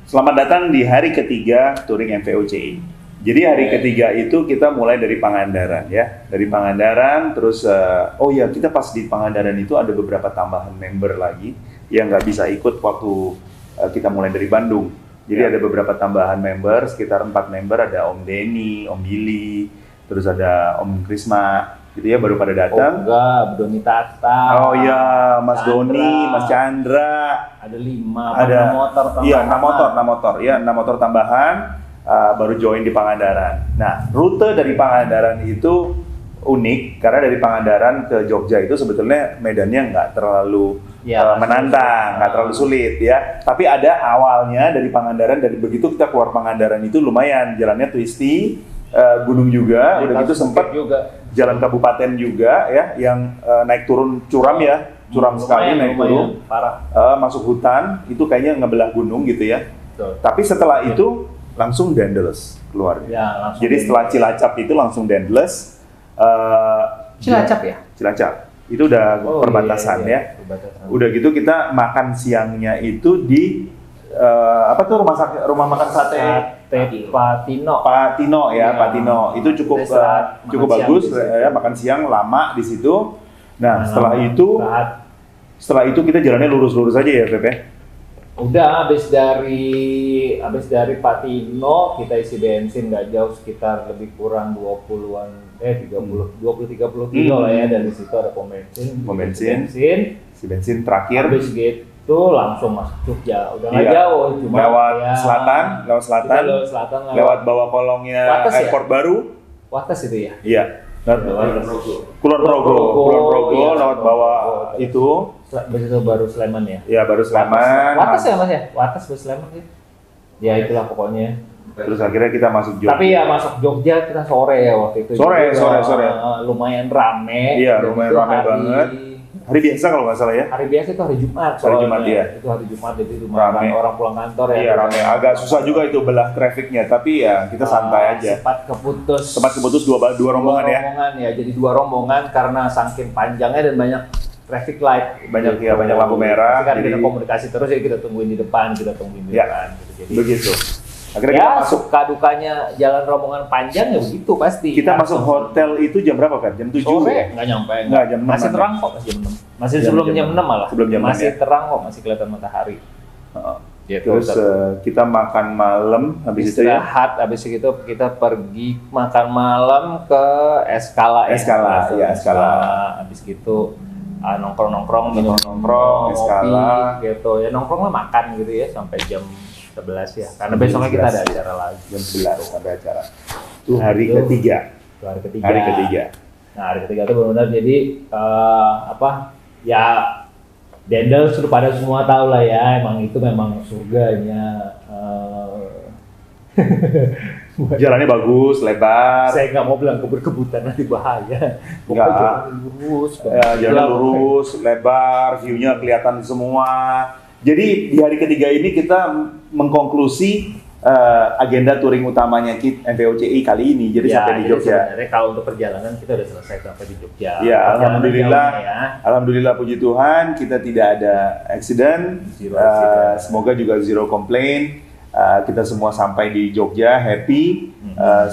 Selamat datang di hari ketiga touring MVOCI. Jadi hari ketiga itu kita mulai dari Pangandaran ya. Dari Pangandaran terus, kita pas di Pangandaran itu ada beberapa tambahan member lagi yang nggak bisa ikut waktu kita mulai dari Bandung. Jadi ada beberapa tambahan member, sekitar 4 member, ada Om Denny, Om Billy, terus ada Om Krisma, gitu ya, baru pada datang. Oh enggak, Doni Tata. Oh iya, Mas Chandra. Doni, Mas Chandra. Ada 5, Ada 6 motor tambahan. Iya, 6 motor tambahan, baru join di Pangandaran. Nah, rute dari Pangandaran itu unik, karena dari Pangandaran ke Jogja itu sebetulnya medannya nggak terlalu menantang, nggak terlalu sulit ya. Tapi ada awalnya dari Pangandaran, dari begitu kita keluar Pangandaran itu lumayan, jalannya twisty, gunung juga, udah gitu sempat juga jalan kabupaten juga ya, yang naik turun curam ya, curam sekali naik turun, parah. masuk hutan, itu kayaknya ngebelah gunung gitu ya. Betul. Tapi setelah itu langsung Dendels keluarnya. Ya, langsung. Jadi setelah Cilacap itu langsung Dendels. Cilacap ya? Cilacap. Itu udah perbatasan iya. ya. Perbatasan. Udah gitu kita makan siangnya itu di rumah makan sate Patino. Pak Tino ya, Ya. Pak Tino. Itu cukup Makan bagus siang ya, makan siang lama di situ. Nah, setelah Setelah itu kita jalannya lurus-lurus aja ya, Pepe. udah habis dari Patino kita isi bensin nggak jauh, sekitar lebih kurang 20-30 kilo lah ya. Dari situ ada pom bensin. Si bensin terakhir Habis gitu langsung masuk Jogja. Udah nggak Iya. jauh, cuma lewat ya, selatan, lewat bawah kolongnya Wates ya? airport baru. Wates itu ya. Iya. Kulon Progo, iya, lewat bawah Progo. itu. Habis itu baru Sleman ya. Ya baru Sleman. Wates ya Mas ya? Wates baru Sleman sih. Ya itulah pokoknya. Terus akhirnya kita masuk Jogja. Tapi ya masuk Jogja kita sore ya waktu itu. Sore. Lumayan rame. Iya, Dan lumayan itu rame banget. Hari biasa kalau nggak salah ya. Hari biasa itu hari Jumat. Hari Jumat, iya. Itu hari Jumat, jadi lumayan Rame. orang pulang kantor ya. Iya rame. Agak susah juga itu belah trafficnya. Tapi ya kita santai aja. Sempat keputus dua rombongan ya. Jadi 2 rombongan karena saking panjangnya dan banyak traffic light. Banyak lampu merah. Kan Jadi kita komunikasi terus ya, kita tungguin di depan. Gitu. Ya, Jadi begitu. Akhirnya ya kita masuk. suka dukanya jalan rombongan panjang ya begitu pasti. Kita masuk hotel itu jam berapa, Fer? Jam 7 sore ya? nggak nyampe. Nggak, jam 6 masih ya? terang kok, masih jam 6. Masih Jam sebelum 6 jam 6 malah. Sebelum jam 6 masih ya? terang kok, masih kelihatan matahari. Gitu. Terus kita makan malam habis itu ya. Istirahat, habis itu kita pergi makan malam ke Eskala. Eskala. Habis gitu nongkrong, minum Nongkrong, Eskala. gitu. Ya nongkrong lah, makan gitu ya sampai jam 11 ya. Karena besoknya kita ada acara lagi. Jam 11 ada acara. Itu hari ketiga. Itu hari ketiga. Nah, hari ketiga itu benar-benar jadi ya Dendels sudah pada semua tahu lah ya, memang surganya. Jalannya bagus, lebar. Saya nggak mau bilang kebut-kebutan, nanti bahaya. Enggak. Jalannya Lurus. lurus, lebar, view-nya kelihatan semua. Jadi di hari ketiga ini kita mengkonklusi agenda touring utamanya MVOCI kali ini. Jadi sampai di Jogja. Sebenarnya kalau untuk perjalanan kita udah selesai sampai di Jogja. Ya, Perjalanan jauhnya ya. alhamdulillah puji Tuhan kita tidak ada accident. Zero accident. Semoga juga zero complaint. Kita semua sampai di Jogja happy,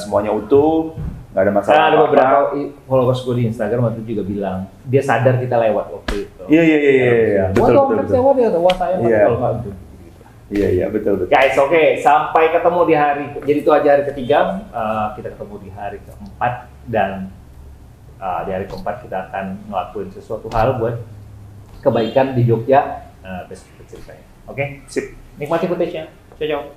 semuanya utuh, nggak ada masalah. Karena ada beberapa followers gue di Instagram waktu itu juga bilang dia sadar kita lewat waktu itu. Iya. Betul. Iya, betul. Guys, oke, sampai ketemu di hari. Jadi itu aja hari ketiga. Kita ketemu di hari keempat dan di hari keempat kita akan ngelakuin sesuatu hal buat kebaikan di Jogja. Besok kita ceritain. Oke, Sip. nikmati footage-nya. Ciao.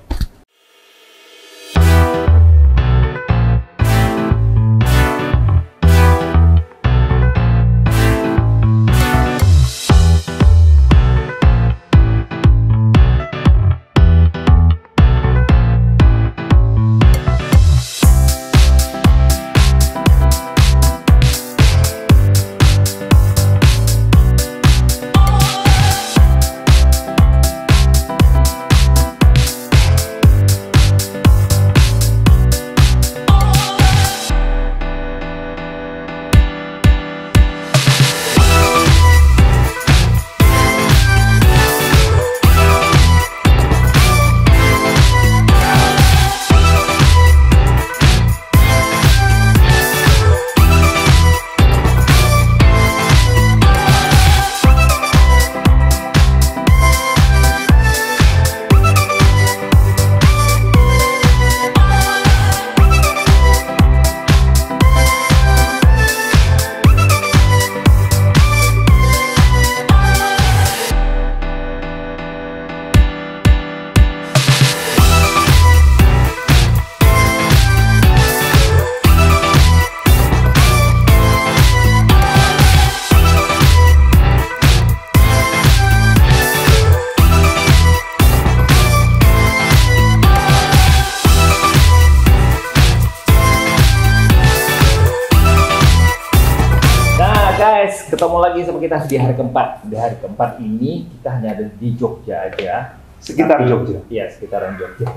guys, ketemu lagi sama kita di hari keempat. Di hari keempat ini kita hanya ada di Jogja aja. Sekitar Jogja. Iya, sekitaran Jogja.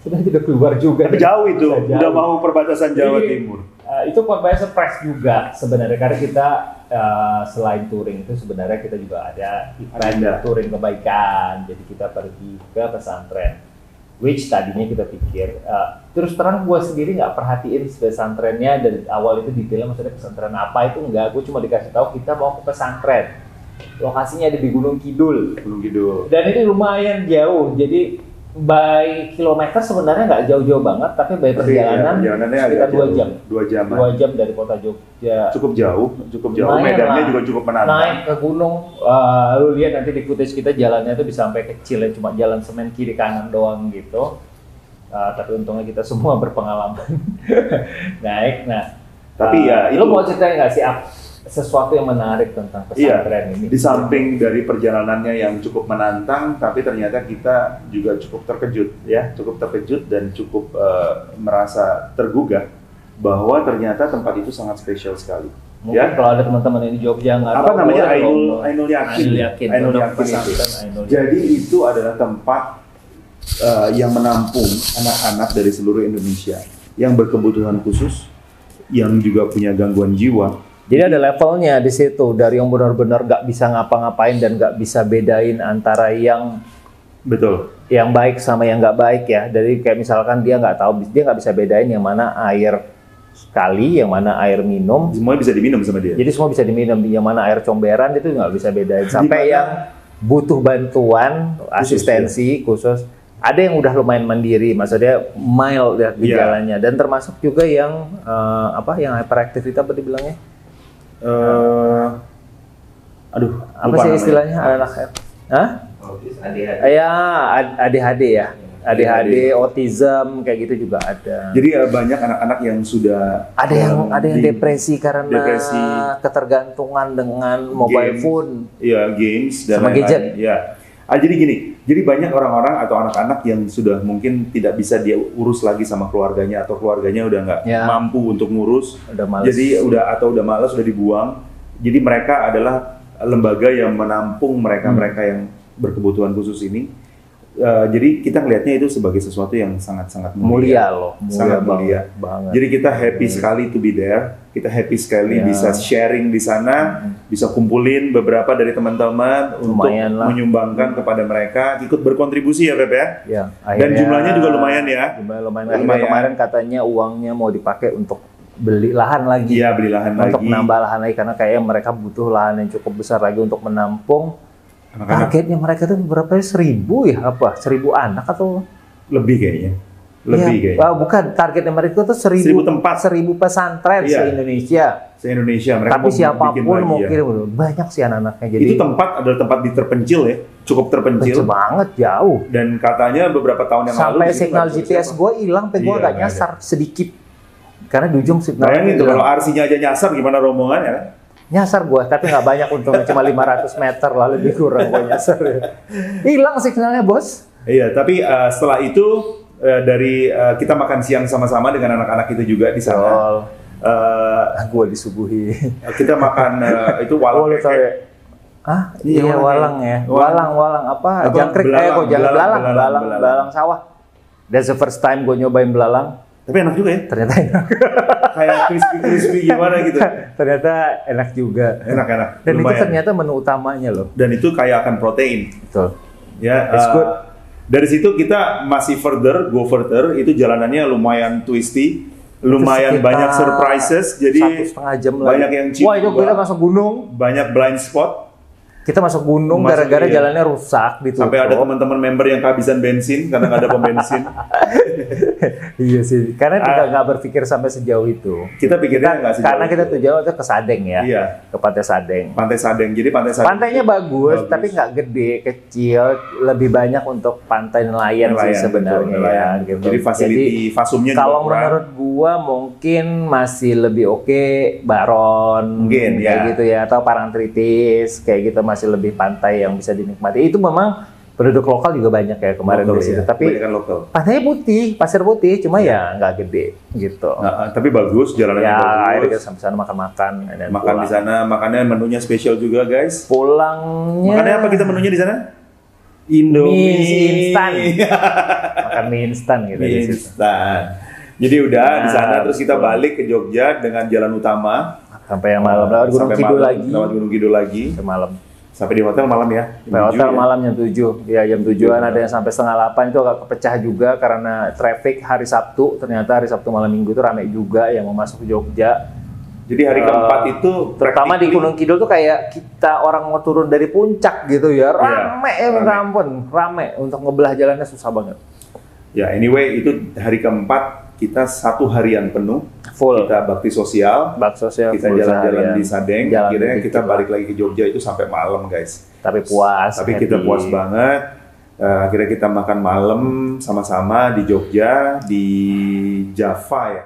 Sudah tidak keluar juga. Tapi jauh itu, Jauh. udah mau perbatasan Jawa Timur. Itu pokoknya surprise juga sebenarnya, karena kita selain touring itu sebenarnya kita juga ada event touring kebaikan. Jadi kita pergi ke pesantren. Which tadinya kita pikir, terus terang gue sendiri nggak perhatiin pesantrennya dari awal itu detailnya, maksudnya pesantren apa itu enggak, gue cuma dikasih tahu kita mau ke pesantren, lokasinya ada di Gunung Kidul. Gunung Kidul. Dan ini lumayan jauh, jadi by kilometer sebenarnya nggak jauh-jauh banget, tapi by perjalanan sekitar 2 jam. 2 jam. 2 jam dari kota Jogja. Cukup jauh. Lumayan Medannya lah. juga cukup menantang. Naik ke gunung, lu lihat nanti di footage kita jalannya tuh bisa sampai kecil ya, cuma jalan semen kiri kanan doang gitu. Tapi untungnya kita semua berpengalaman naik. Nah, tapi ya lu mau ceritain nggak sih sesuatu yang menarik tentang pesantren ini? Di samping dari perjalanannya yang cukup menantang, tapi ternyata kita juga cukup terkejut dan cukup merasa tergugah bahwa ternyata tempat itu sangat spesial sekali. Mungkin kalau ada teman-teman yang di Jogja nggak tahu, namanya Ainul Yakin. Jadi itu adalah tempat yang menampung anak-anak dari seluruh Indonesia yang berkebutuhan khusus, yang juga punya gangguan jiwa. Jadi ada levelnya di situ, dari yang benar-benar nggak bisa ngapa-ngapain dan nggak bisa bedain antara yang yang baik sama yang nggak baik ya. Dari kayak misalkan dia nggak bisa bedain yang mana air sekali, yang mana air minum. Semua bisa diminum sama dia. Jadi semua bisa diminum. Yang mana air comberan itu nggak bisa bedain. Sampai yang butuh bantuan asistensi khusus. Ada yang udah lumayan mandiri, maksudnya mild ya di jalannya. Dan termasuk juga yang yang hyperactive itu apa dibilangnya? Apa sih istilahnya anak-anak? ADHD. Ya, ADHD ya. ADHD, autism kayak gitu juga ada. Jadi banyak anak-anak yang sudah ada yang depresi karena ketergantungan dengan mobile phone. Iya, games dan sama gadget. Ya. Jadi gini, jadi banyak orang-orang atau anak-anak yang sudah mungkin tidak bisa dia urus lagi sama keluarganya, atau keluarganya udah nggak mampu untuk ngurus, jadi udah malas, udah dibuang. Jadi mereka adalah lembaga yang menampung mereka yang berkebutuhan khusus ini. Jadi kita ngelihatnya itu sebagai sesuatu yang sangat-sangat mulia loh, sangat mulia banget. Jadi kita happy sekali to be there. Kita happy sekali bisa sharing di sana, bisa kumpulin beberapa dari teman-teman untuk menyumbangkan kepada mereka, ikut berkontribusi ya Pep ya. Dan jumlahnya juga lumayan ya. Lumayan. Kemarin katanya uangnya mau dipakai untuk beli lahan lagi. Iya, beli lahan untuk menambah lahan lagi, karena kayaknya mereka butuh lahan yang cukup besar lagi untuk menampung. Targetnya mereka tuh berapa? 1.000 ya? 1.000 anak atau lebih kayaknya? Bukan, targetnya mereka tuh 1.000 tempat, 1.000 pesantren se-Indonesia. Mereka tapi siapapun mau kirim, banyak sih anak-anaknya. Jadi itu tempat adalah tempat terpencil ya, cukup terpencil banget, jauh. Dan katanya beberapa tahun yang lalu sampai signal GPS gue hilang, gue agak nyasar sedikit karena di ujung signal. Bayangin tuh kalau RC-nya aja nyasar, gimana rombongannya kan? Nyasar gue, tapi nggak banyak, untungnya cuma 500 meter lah, lebih kurang gue nyasar ya. Hilang signalnya bos. Iya, tapi setelah itu kita makan siang sama-sama dengan anak-anak itu juga di sana. Gue disuguhi. Kita makan itu walang. Iya walang ya. Walang apa? Jangkrik belalang sawah. That's the first time gue nyobain belalang. Tapi enak juga ya? Ternyata enak. Kayak crispy gimana gitu. Ternyata enak juga. Enak. Dan lumayan. Itu ternyata menu utamanya loh. Dan itu kaya akan protein. Betul. Ya, it's good. Dari situ kita masih go further. Itu jalanannya lumayan twisty. Lumayan banyak surprises. Jadi 1,5 jam banyak yang cium. Wah, itu kita masuk gunung. Banyak blind spot. Kita masuk gunung gara-gara jalannya rusak ditutup. Sampai ada teman-teman member yang kehabisan bensin karena nggak ada pom bensin. Iya sih, karena kita nggak berpikir sampai sejauh itu. Kita pikirnya nggak sejauh karena kita tujuan ke Sadeng ya. Iya. Ke Pantai Sadeng. Pantai Sadeng. Jadi Pantai Sadeng. Pantainya bagus, tapi nggak gede, kecil. Lebih banyak untuk pantai nelayan sih sebenarnya ya. Gitu. Jadi fasiliti fasumnya kalau menurut gua mungkin masih lebih oke Baron, kayak gitu ya, atau Parangtritis, kayak gitu masih lebih pantai yang bisa dinikmati. Itu memang Penduduk lokal juga banyak ya kemarin Lokal di situ. ya, Tapi kebanyakan lokal. pantainya putih, pasir putih, cuma ya nggak gede gitu. Tapi bagus, jalanannya Ya, akhirnya kita bagus. sampai sana makan-makan dan Makan di sana, makannya menunya spesial juga guys. Pulangnya Makannya apa kita menunya di sana? mie Indomie instan. Makan mie instan gitu di Mie situ. instan. Jadi udah di sana Nah, terus kita balik ke Jogja dengan jalan utama. Sampai yang malam lewat Gunung Sampai Kidul malam, lagi. lewat Gunung Kidul lagi. Sampai malam. Sampai di hotel malam ya. Sampai hotel ya. malam jam 7. Ya jam 7-an ada yang sampai setengah 8 itu agak kepecah juga karena traffic hari Sabtu. Ternyata hari Sabtu malam Minggu itu ramai juga yang mau masuk ke Jogja. Jadi hari keempat itu Terutama di Gunung Kidul tuh kayak kita orang mau turun dari puncak gitu ya. Rame ya minta ampun. Rame. Untuk ngebelah jalannya susah banget. Ya anyway itu hari keempat kita 1 harian penuh. Full. Kita bakti sosial. Bak sosial Kita full jalan-jalan seharian. di Sadeng. Jalan Akhirnya dikit kita lah. balik lagi ke Jogja itu sampai malam guys. Tapi puas. Tapi kita happy. puas banget. Akhirnya kita makan malam sama-sama di Jogja di Java ya.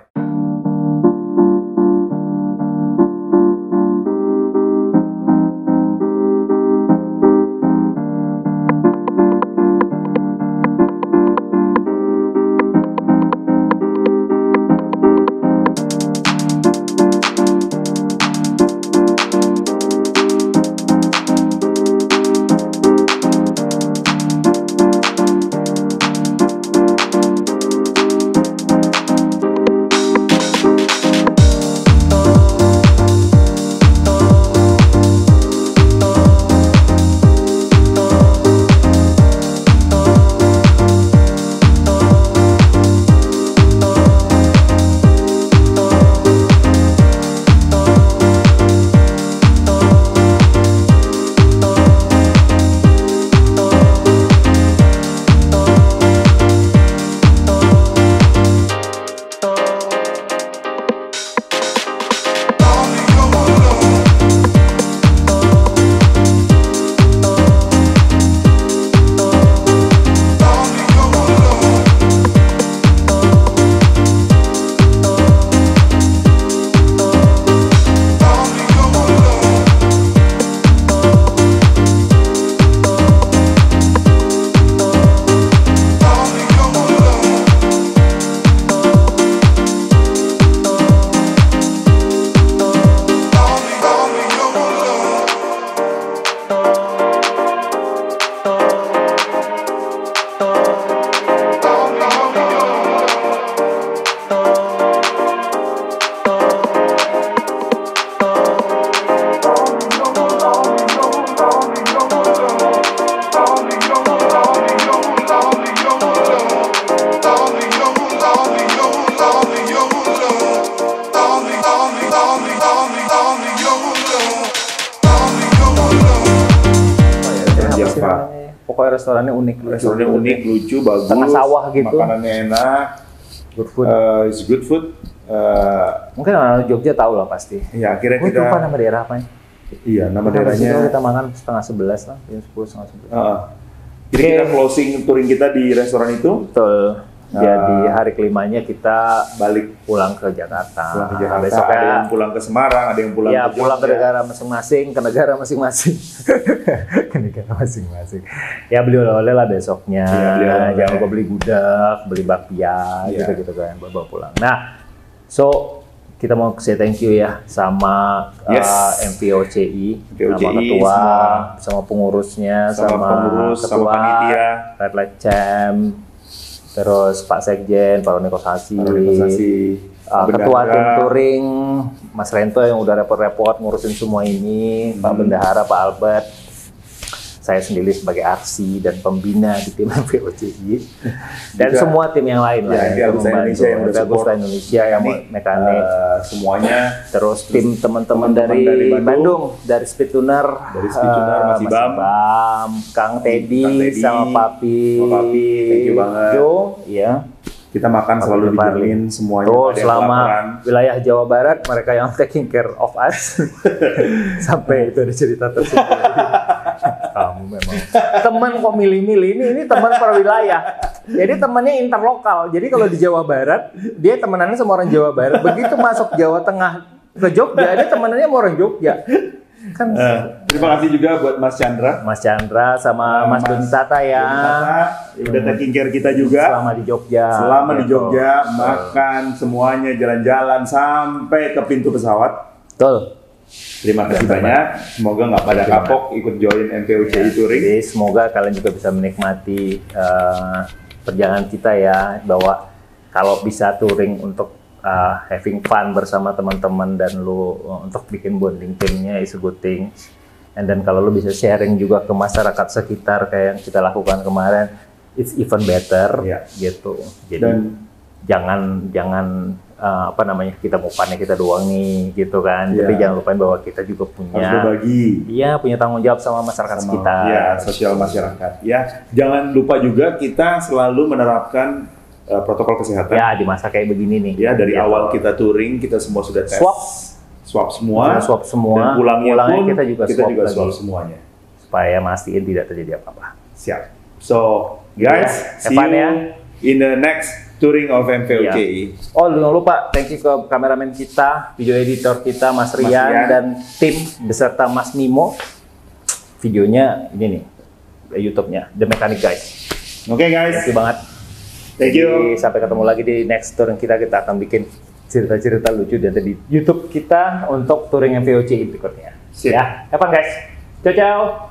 Pokoknya restorannya unik. Restorannya unik, lucu, bagus. Tengah sawah gitu. Makanannya enak. Good food. It's good food. Mungkin orang Jogja tahu lah pasti. Ya akhirnya Gue kita. lupa nama daerah apa. Iya nama Kita daerahnya. makan 10:30 lah, jam 10 setengah 11. Jadi kita closing touring kita di restoran itu. Betul. Jadi hari kelimanya kita Balik pulang ke Jakarta. pulang ke Jakarta. Besoknya Ada yang pulang ke Semarang, ada yang pulang ya ke pulang ke Jogja. negara masing-masing, ke negara masing-masing. Ke negara masing-masing. Ya beli oleh-oleh lah besoknya. Iya, beli oleh-oleh. Jangan lupa beli gudeg, beli bakpia, Iya. gitu-gitu kan, bawa pulang. Nah, so kita mau say thank you ya sama Yes. MVOCI, MVOCI, sama ketua, semua. sama pengurusnya, Sama pengurus, sama ketua, panitia. Red Light Champ, terus Pak Sekjen, Pak Roni Kosasi, Organisasi ketua Bendahara. tim touring, Mas Rento yang udah repot-repot ngurusin semua ini, Pak Bendahara, Pak Albert, saya sendiri sebagai arsi dan pembina di tim MVOCI, dan Juga, semua tim yang lain lah. ya, di Agusta Indonesia yang udah support. Agusta Indonesia yang Ini, mekanik, semuanya terus tim teman-teman teman-teman dari dari Bandung, dari Speed Tuner, Dari Speed Tuner, Mas Ibam. Kang Teddy, Kang Teddy, sama Papi, sama Papi, thank you banget. Jo, ya. kita makan selalu Parlin. dijamin semuanya. Tuh ada yang selama kelaparan. wilayah Jawa Barat mereka yang taking care of us sampai itu ada cerita tersendiri. Kamu memang teman kok milih-milih ini teman per wilayah. Jadi temannya interlokal. Jadi kalau di Jawa Barat dia temenannya sama orang Jawa Barat. Begitu masuk Jawa Tengah ke Jogja dia temenannya sama orang Jogja. Kan Terima kasih juga buat Mas Chandra. Mas Chandra sama Mas Doni Tata ya. Doni Tata, udah taking care kita juga. Selama di Jogja. Selama di gitu. Jogja, makan semuanya, jalan-jalan sampai ke pintu pesawat. Betul. Terima kasih banyak. Semoga nggak pada kapok ikut join MPOCI Touring. Jadi semoga kalian juga bisa menikmati perjalanan kita ya, bahwa kalau bisa touring untuk having fun bersama teman-teman dan lu untuk bikin bonding timnya is a good thing. And then kalau lu bisa sharing juga ke masyarakat sekitar kayak yang kita lakukan kemarin, it's even better gitu. Jadi jangan apa namanya, kita mau panen kita doang nih gitu kan. Tapi jangan lupain bahwa kita juga punya harus berbagi. Iya, punya tanggung jawab sama masyarakat sekitar. Ya, sosial masyarakat. Ya, jangan lupa juga kita selalu menerapkan protokol kesehatan. Ya, di masa kayak begini nih. Ya, dari awal kita touring kita semua sudah tes. Swab semua. Swab semua. Dan pulangnya pun kita juga swab semuanya. Supaya mastiin tidak terjadi apa-apa. Siap. So, guys, see you in the next touring of MVOCI. Oh, jangan lupa, thank you ke kameramen kita, video editor kita, Mas Rian, dan tim beserta Mas Mimo. Videonya ini nih, YouTube-nya, The Mechanic Guys. Oke, guys. Thank you banget. Thank you. Jadi, sampai ketemu lagi di next touring kita akan bikin cerita-cerita lucu dari YouTube kita untuk touring MVOCI berikutnya. Sip. Ya, have fun guys. Ciao, ciao.